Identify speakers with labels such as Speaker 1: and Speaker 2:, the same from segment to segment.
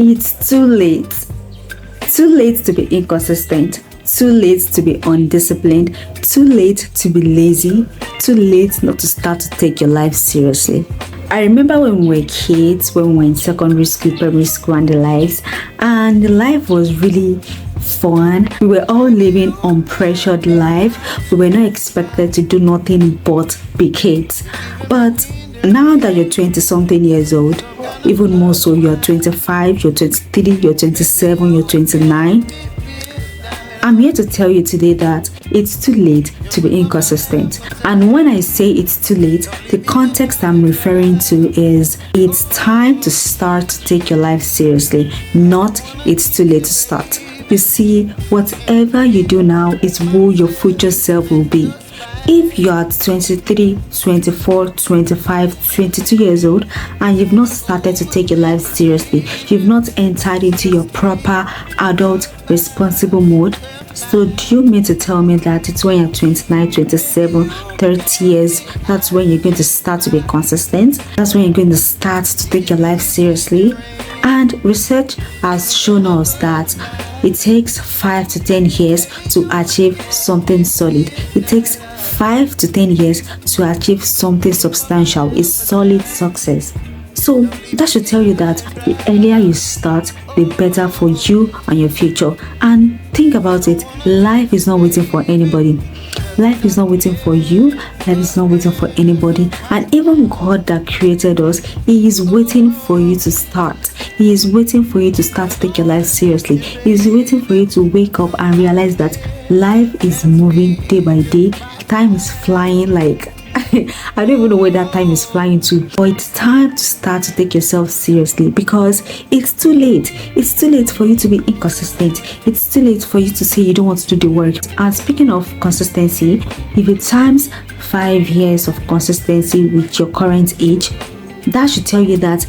Speaker 1: It's too late. Too late to be inconsistent. Too late to be undisciplined. Too late to be lazy. Too late not to start to take your life seriously. I remember when we were kids, when we were in secondary school, primary school, and the likes, and life was really fun. We were all living unpressured life. We were not expected to do nothing but be kids. But now that you're 20 something years old, even more so, you're 25, you're 23, you're 27, you're 29. I'm here to tell you today that it's too late to be inconsistent. And when I say it's too late, the context I'm referring to is it's time to start to take your life seriously, not it's too late to start. You see, whatever you do now is who your future self will be. If you are 23, 24, 25, 22 years old and you've not started to take your life seriously, you've not entered into your proper adult responsible mode, so do you mean to tell me that it's when you're 29, 27, 30 years, that's when you're going to start to be consistent? That's when you're going to start to take your life seriously? And research has shown us that it takes 5 to 10 years to achieve something solid. It takes 5 to 10 years to achieve something substantial, a solid success. So that should tell you that the earlier you start, the better for you and your future. And think about it, life is not waiting for anybody. Life is not waiting for you. Life is not waiting for anybody. And even God that created us, He is waiting for you to start. He is waiting for you to start to take your life seriously. He is waiting for you to wake up and realize that life is moving day by day. Time is flying like I don't even know where that time is flying to, but it's time to start to take yourself seriously because it's too late. It's too late for you to be inconsistent. It's too late for you to say you don't want to do the work. And speaking of consistency, if it times 5 years of consistency with your current age, that should tell you that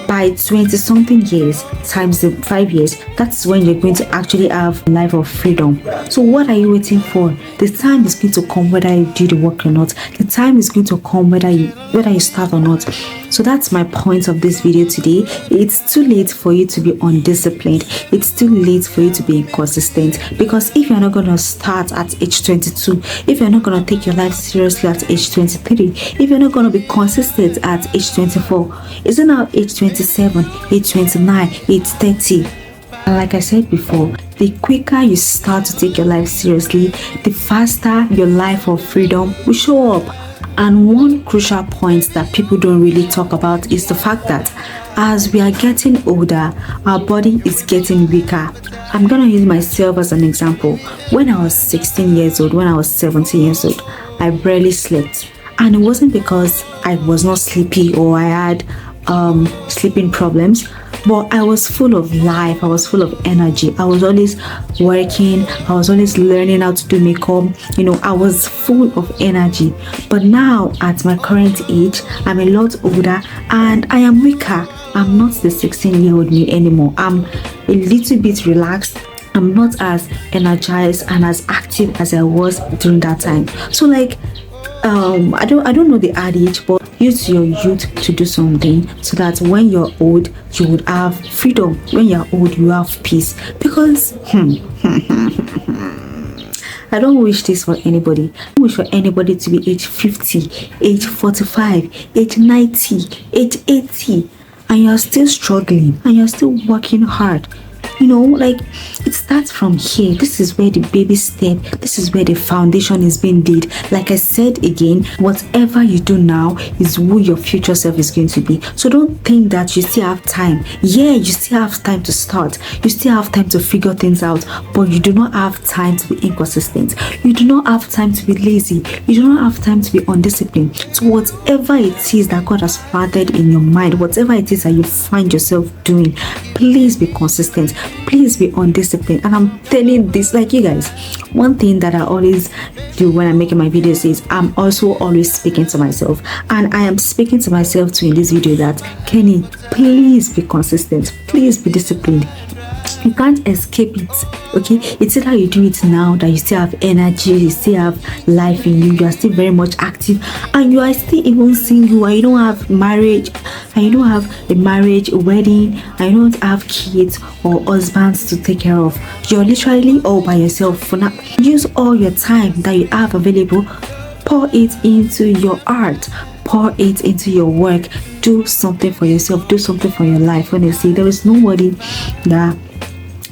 Speaker 1: by 20 something years times the 5 years, that's when you're going to actually have a life of freedom. So what are you waiting for? The time is going to come whether you do the work or not. The time is going to come whether you start or not. So that's my point of this video today. It's too late for you to be undisciplined. It's too late for you to be inconsistent, because if you're not going to start at age 22, if you're not going to take your life seriously at age 23, if you're not going to be consistent at age 24, isn't now age 27, age 29, age 30? And like I said before, the quicker you start to take your life seriously, the faster your life of freedom will show up. And one crucial point that people don't really talk about is the fact that as we are getting older, our body is getting weaker. I'm gonna use myself as an example. When I was 16 years old, when I was 17 years old, I barely slept. And it wasn't because I was not sleepy or I had sleeping problems, but I was full of life. I was full of energy. I was always working. I was always learning how to do makeup. I was full of energy. But now at my current age, I'm a lot older and I am weaker. I'm not the 16-year-old me anymore. I'm a little bit relaxed. I'm not as energized and as active as I was during that time. So I don't know the adage, but use your youth to do something so that when you're old, you would have freedom. When you're old, you have peace. Because I don't wish this for anybody. I don't wish for anybody to be age 50, age 45, age 90, age 80, and you're still struggling and you're still working hard. It starts from here. This is where the baby step, this is where the foundation is being laid. Like I said again, whatever you do now is who your future self is going to be. So don't think that you still have time. Yeah, you still have time to start. You still have time to figure things out, but you do not have time to be inconsistent. You do not have time to be lazy. You do not have time to be undisciplined. So whatever it is that God has planted in your mind, whatever it is that you find yourself doing, please be consistent. Please be undisciplined. And I'm telling this, you guys, one thing that I always do when I'm making my videos is I'm also always speaking to myself, and I am speaking to myself too in this video that Kenny, please be consistent, please be disciplined. You can't escape it, okay? It's either you do it now that you still have energy, you still have life in you, you are still very much active, and you are still even single and you don't have marriage. and you don't have a marriage, a wedding, and you don't have kids or husbands to take care of, you're literally all by yourself for now. Use all your time that you have available, pour it into your art, pour it into your work. Do something for yourself, do something for your life. Honestly, there is nobody that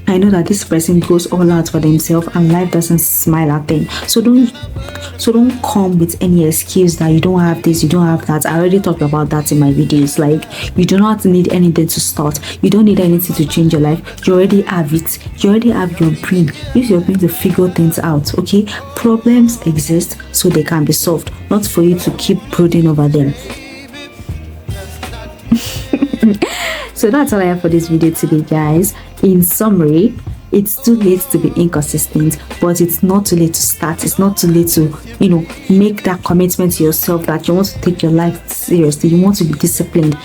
Speaker 1: I know that this person goes all out for themselves and life doesn't smile at them. So don't come with any excuse that you don't have this, you don't have that. I already talked about that in my videos. Like, you do not need anything to start, you don't need anything to change your life. You already have it, you already have your brain. Use your brain to figure things out. Okay, problems exist so they can be solved, not for you to keep brooding over them. So that's all I have for this video today, guys. In summary, it's too late to be inconsistent, but it's not too late to start. It's not too late to, make that commitment to yourself that you want to take your life seriously. You want to be disciplined.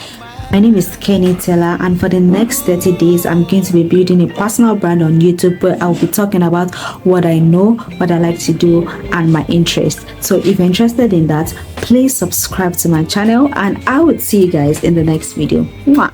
Speaker 1: My name is Kenny Taylor, and for the next 30 days, I'm going to be building a personal brand on YouTube, where I'll be talking about what I know, what I like to do, and my interest. So if you're interested in that, please subscribe to my channel, and I would see you guys in the next video. Mwah.